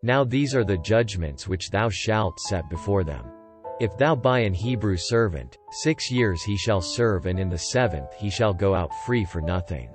Now these are the judgments which thou shalt set before them. If thou buy an Hebrew servant, 6 years he shall serve, and in the 7th he shall go out free for nothing.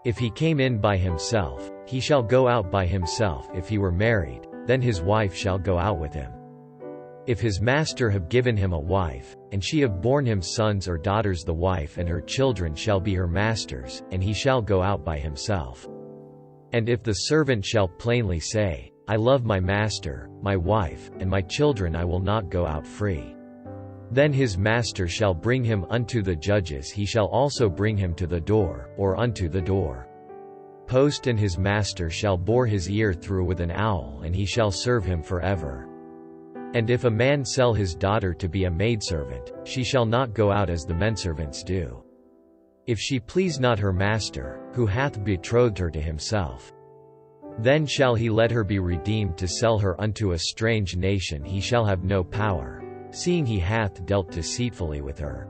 If he came in by himself, he shall go out by himself. If he were married, then his wife shall go out with him. If his master have given him a wife, and she have borne him sons or daughters, the wife and her children shall be her master's, and he shall go out by himself. And if the servant shall plainly say, I love my master, my wife, and my children, I will not go out free, then his master shall bring him unto the judges. He shall also bring him to the door, or unto the door post, and his master shall bore his ear through with an awl, and he shall serve him forever. And if a man sell his daughter to be a maidservant, she shall not go out as the menservants do, if she please not her master, who hath betrothed her to himself. Then shall he let her be redeemed to sell her unto a strange nation. He shall have no power, seeing he hath dealt deceitfully with her.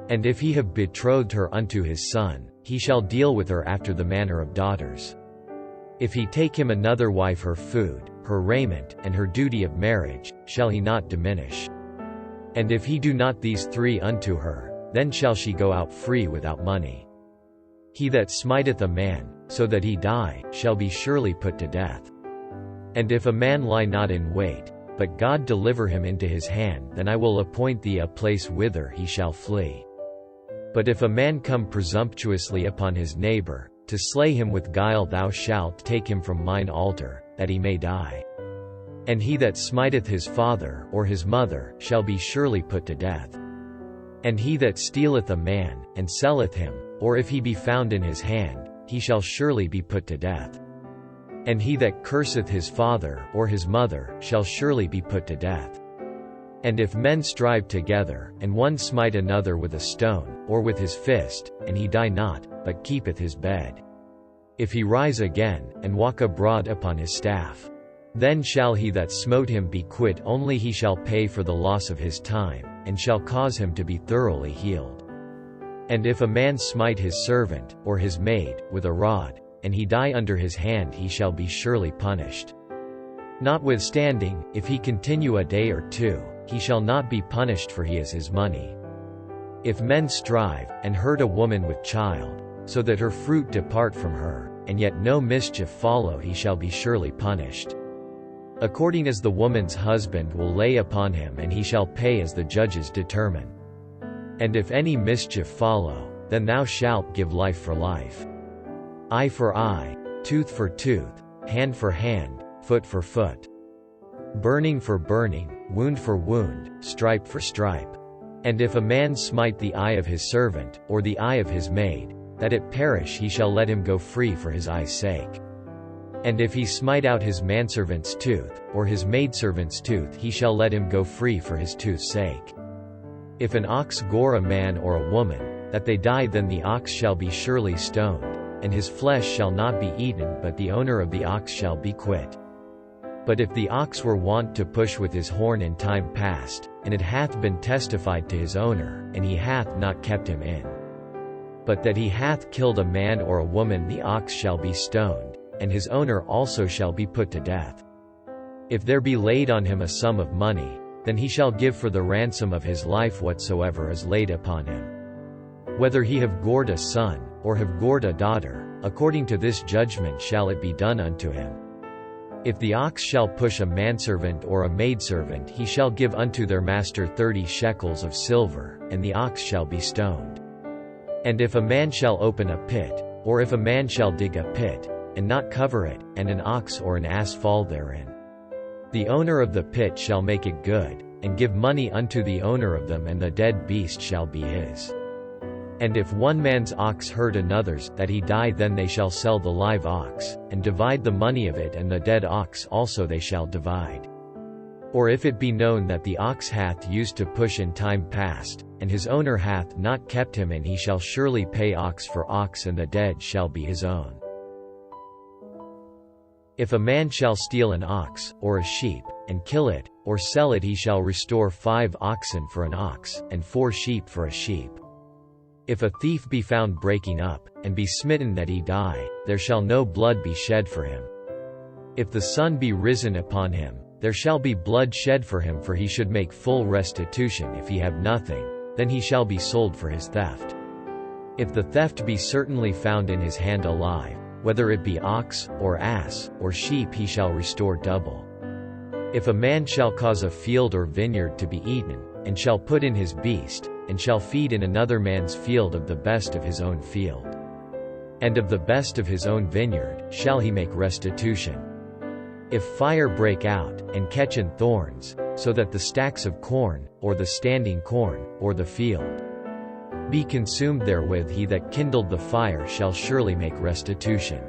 And if he have betrothed her unto his son, he shall deal with her after the manner of daughters. If he take him another wife, her food, her raiment, and her duty of marriage, shall he not diminish. And if he do not these 3 unto her, then shall she go out free without money. He that smiteth a man, so that he die, shall be surely put to death. And if a man lie not in wait, but God deliver him into his hand, then I will appoint thee a place whither he shall flee. But if a man come presumptuously upon his neighbor, to slay him with guile, thou shalt take him from mine altar, that he may die. And he that smiteth his father or his mother shall be surely put to death. And he that stealeth a man, and selleth him, or if he be found in his hand, he shall surely be put to death. And he that curseth his father or his mother shall surely be put to death. And if men strive together, and one smite another with a stone, or with his fist, and he die not, but keepeth his bed, if he rise again, and walk abroad upon his staff, then shall he that smote him be quit, only he shall pay for the loss of his time, and shall cause him to be thoroughly healed. And if a man smite his servant, or his maid, with a rod, and he die under his hand, he shall be surely punished. Notwithstanding, if he continue a day or 2, he shall not be punished, for he is his money. If men strive, and hurt a woman with child, so that her fruit depart from her, and yet no mischief follow, he shall be surely punished, according as the woman's husband will lay upon him, and he shall pay as the judges determine. And if any mischief follow, then thou shalt give life for life, eye for eye, tooth for tooth, hand for hand, foot for foot, burning for burning, wound for wound, stripe for stripe. And if a man smite the eye of his servant, or the eye of his maid, that it perish, he shall let him go free for his eye's sake. And if he smite out his manservant's tooth, or his maidservant's tooth, he shall let him go free for his tooth's sake. If an ox gore a man or a woman, that they die, then the ox shall be surely stoned, and his flesh shall not be eaten, but the owner of the ox shall be quit. But if the ox were wont to push with his horn in time past, and it hath been testified to his owner, and he hath not kept him in, but that he hath killed a man or a woman, the ox shall be stoned, and his owner also shall be put to death. If there be laid on him a sum of money, then he shall give for the ransom of his life whatsoever is laid upon him. Whether he have gored a son, or have gored a daughter, according to this judgment shall it be done unto him. If the ox shall push a manservant or a maidservant, he shall give unto their master 30 shekels of silver, and the ox shall be stoned. And if a man shall open a pit, or if a man shall dig a pit, and not cover it, and an ox or an ass fall therein, the owner of the pit shall make it good, and give money unto the owner of them, and the dead beast shall be his. And if one man's ox hurt another's, that he die, then they shall sell the live ox, and divide the money of it, and the dead ox also they shall divide. Or if it be known that the ox hath used to push in time past, and his owner hath not kept him in, he shall surely pay ox for ox, and the dead shall be his own. If a man shall steal an ox, or a sheep, and kill it, or sell it, he shall restore 5 oxen for an ox, and 4 sheep for a sheep. If a thief be found breaking up, and be smitten that he die, there shall no blood be shed for him. If the sun be risen upon him, there shall be blood shed for him, for he should make full restitution. If he have nothing, then he shall be sold for his theft. If the theft be certainly found in his hand alive, whether it be ox, or ass, or sheep, he shall restore double. If a man shall cause a field or vineyard to be eaten, and shall put in his beast, and shall feed in another man's field of the best of his own field, and of the best of his own vineyard, shall he make restitution. If fire break out, and catch in thorns, so that the stacks of corn, or the standing corn, or the field, be consumed therewith, he that kindled the fire shall surely make restitution.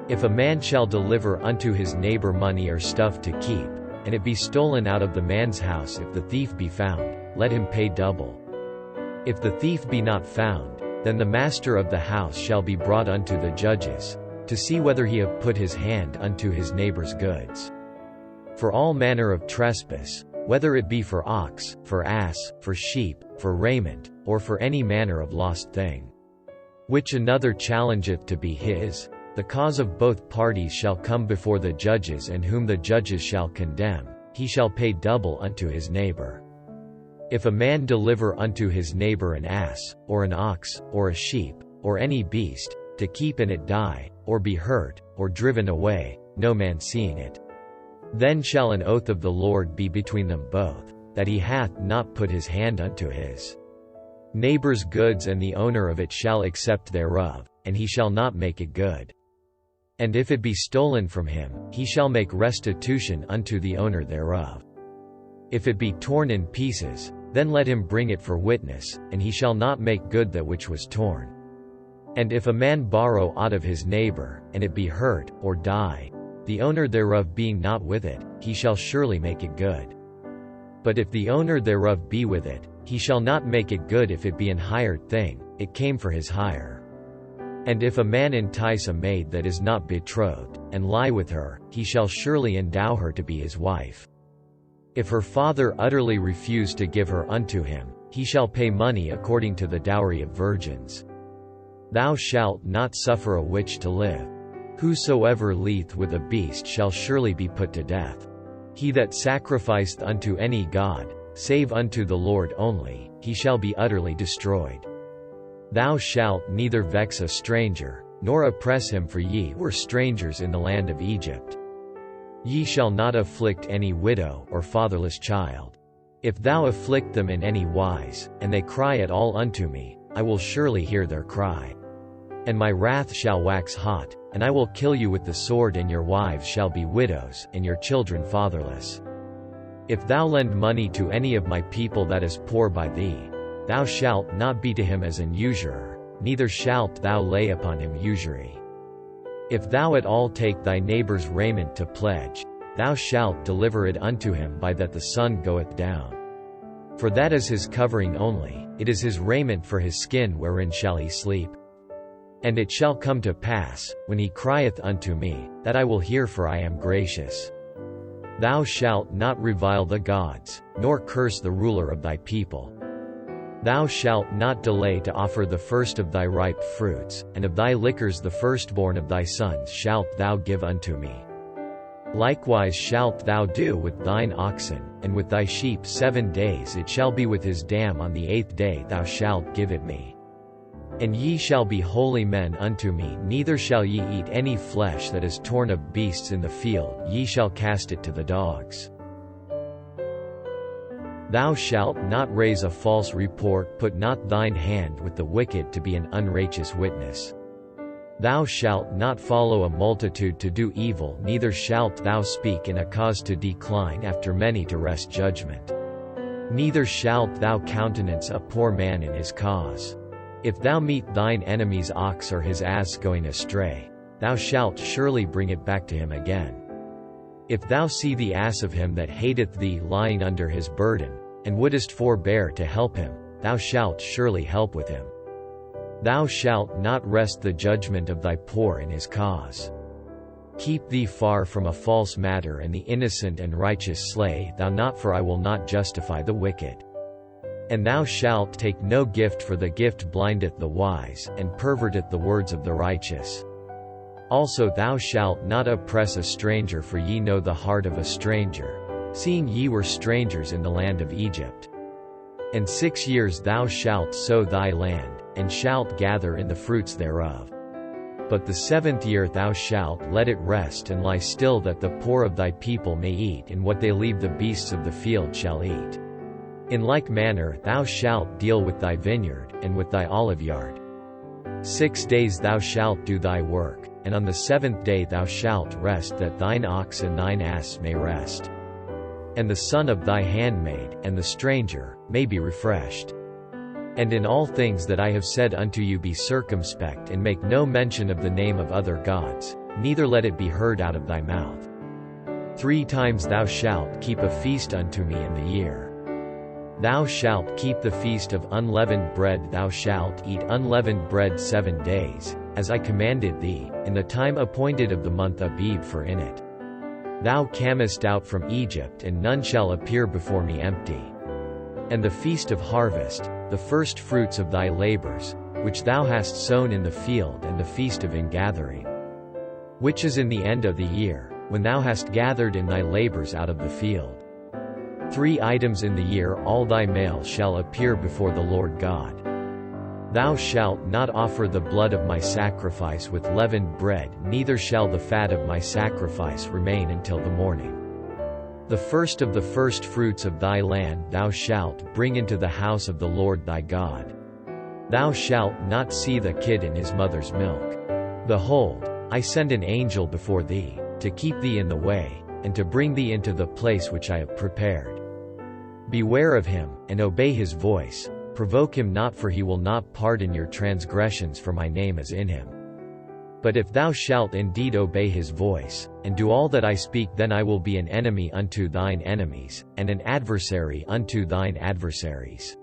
If a man shall deliver unto his neighbor money or stuff to keep, and it be stolen out of the man's house, if the thief be found, let him pay double. If the thief be not found, then the master of the house shall be brought unto the judges, to see whether he have put his hand unto his neighbor's goods. For all manner of trespass, whether it be for ox, for ass, for sheep, for raiment, or for any manner of lost thing, which another challengeth to be his, the cause of both parties shall come before the judges, and whom the judges shall condemn, he shall pay double unto his neighbor. If a man deliver unto his neighbor an ass, or an ox, or a sheep, or any beast, to keep, and it die, or be hurt, or driven away, no man seeing it, then shall an oath of the Lord be between them both, that he hath not put his hand unto his neighbor's goods, and the owner of it shall accept thereof, and he shall not make it good. And if it be stolen from him, he shall make restitution unto the owner thereof. If it be torn in pieces, then let him bring it for witness, and he shall not make good that which was torn. And if a man borrow aught of his neighbor, and it be hurt, or die, the owner thereof being not with it, he shall surely make it good. But if the owner thereof be with it, he shall not make it good. If it be an hired thing, it came for his hire. And if a man entice a maid that is not betrothed, and lie with her, he shall surely endow her to be his wife. If her father utterly refuse to give her unto him, he shall pay money according to the dowry of virgins. Thou shalt not suffer a witch to live. Whosoever lieth with a beast shall surely be put to death. He that sacrificeth unto any god, save unto the Lord only, he shall be utterly destroyed. Thou shalt neither vex a stranger, nor oppress him, for ye were strangers in the land of Egypt. Ye shall not afflict any widow or fatherless child. If thou afflict them in any wise, and they cry at all unto me, I will surely hear their cry. And my wrath shall wax hot, and I will kill you with the sword, and your wives shall be widows, and your children fatherless. If thou lend money to any of my people that is poor by thee, thou shalt not be to him as an usurer, neither shalt thou lay upon him usury. If thou at all take thy neighbor's raiment to pledge, thou shalt deliver it unto him by that the sun goeth down. For that is his covering only, it is his raiment for his skin wherein shall he sleep. And it shall come to pass, when he crieth unto me, that I will hear, for I am gracious. Thou shalt not revile the gods, nor curse the ruler of thy people. Thou shalt not delay to offer the first of thy ripe fruits, and of thy liquors the firstborn of thy sons shalt thou give unto me. Likewise shalt thou do with thine oxen, and with thy sheep 7 days it shall be with his dam. On the 8th day thou shalt give it me. And ye shall be holy men unto me, neither shall ye eat any flesh that is torn of beasts in the field, ye shall cast it to the dogs. Thou shalt not raise a false report, put not thine hand with the wicked to be an unrighteous witness. Thou shalt not follow a multitude to do evil, neither shalt thou speak in a cause to decline after many to wrest judgment. Neither shalt thou countenance a poor man in his cause. If thou meet thine enemy's ox or his ass going astray, thou shalt surely bring it back to him again. If thou see the ass of him that hateth thee lying under his burden, and wouldest forbear to help him, thou shalt surely help with him. Thou shalt not wrest the judgment of thy poor in his cause. Keep thee far from a false matter, and the innocent and righteous slay thou not, for I will not justify the wicked. And thou shalt take no gift, for the gift blindeth the wise, and perverteth the words of the righteous. Also thou shalt not oppress a stranger, for ye know the heart of a stranger, seeing ye were strangers in the land of Egypt. And 6 years thou shalt sow thy land, and shalt gather in the fruits thereof. But the 7th year thou shalt let it rest and lie still, that the poor of thy people may eat, and what they leave the beasts of the field shall eat. In like manner thou shalt deal with thy vineyard, and with thy oliveyard. 6 days thou shalt do thy work, and on the 7th day thou shalt rest, that thine ox and thine ass may rest. And the son of thy handmaid, and the stranger, may be refreshed. And in all things that I have said unto you be circumspect, and make no mention of the name of other gods, neither let it be heard out of thy mouth. 3 times thou shalt keep a feast unto me in the year. Thou shalt keep the feast of unleavened bread. Thou shalt eat unleavened bread 7 days, as I commanded thee, in the time appointed of the month Abib, for in it thou camest out from Egypt, and none shall appear before me empty. And the feast of harvest, the first fruits of thy labors, which thou hast sown in the field, and the feast of ingathering, which is in the end of the year, when thou hast gathered in thy labors out of the field. 3 items in the year all thy males shall appear before the Lord God. Thou shalt not offer the blood of my sacrifice with leavened bread, neither shall the fat of my sacrifice remain until the morning. The first of the first fruits of thy land thou shalt bring into the house of the Lord thy God. Thou shalt not see the kid in his mother's milk. Behold, I send an angel before thee, to keep thee in the way, and to bring thee into the place which I have prepared. Beware of him, and obey his voice. Provoke him not, for he will not pardon your transgressions, for my name is in him. But if thou shalt indeed obey his voice, and do all that I speak, then I will be an enemy unto thine enemies, and an adversary unto thine adversaries.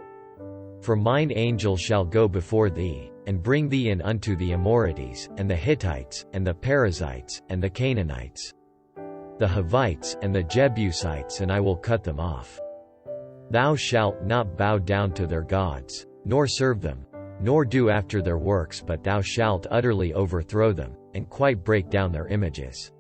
For mine angel shall go before thee, and bring thee in unto the Amorites, and the Hittites, and the Perizzites, and the Canaanites, the Hivites, and the Jebusites, and I will cut them off. Thou shalt not bow down to their gods, nor serve them, nor do after their works, but thou shalt utterly overthrow them, and quite break down their images.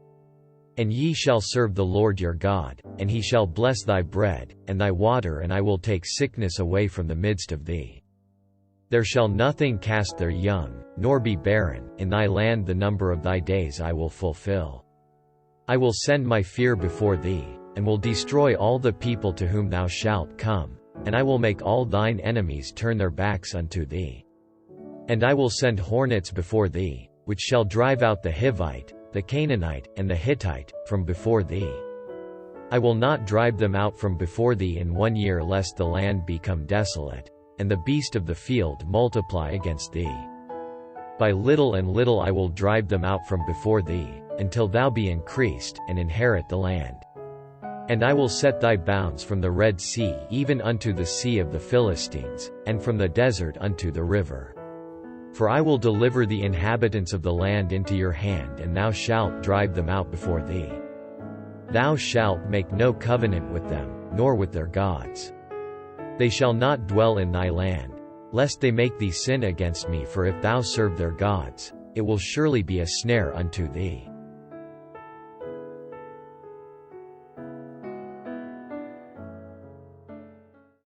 And ye shall serve the Lord your God, and he shall bless thy bread, and thy water, and I will take sickness away from the midst of thee. There shall nothing cast their young, nor be barren, in thy land the number of thy days I will fulfill. I will send my fear before thee, and will destroy all the people to whom thou shalt come, and I will make all thine enemies turn their backs unto thee. And I will send hornets before thee, which shall drive out the Hivite, the Canaanite, and the Hittite, from before thee. I will not drive them out from before thee in 1 year, lest the land become desolate, and the beast of the field multiply against thee. By little and little I will drive them out from before thee, until thou be increased, and inherit the land. And I will set thy bounds from the Red Sea even unto the sea of the Philistines, and from the desert unto the river. For I will deliver the inhabitants of the land into your hand, and thou shalt drive them out before thee. Thou shalt make no covenant with them, nor with their gods. They shall not dwell in thy land, lest they make thee sin against me, for if thou serve their gods, it will surely be a snare unto thee.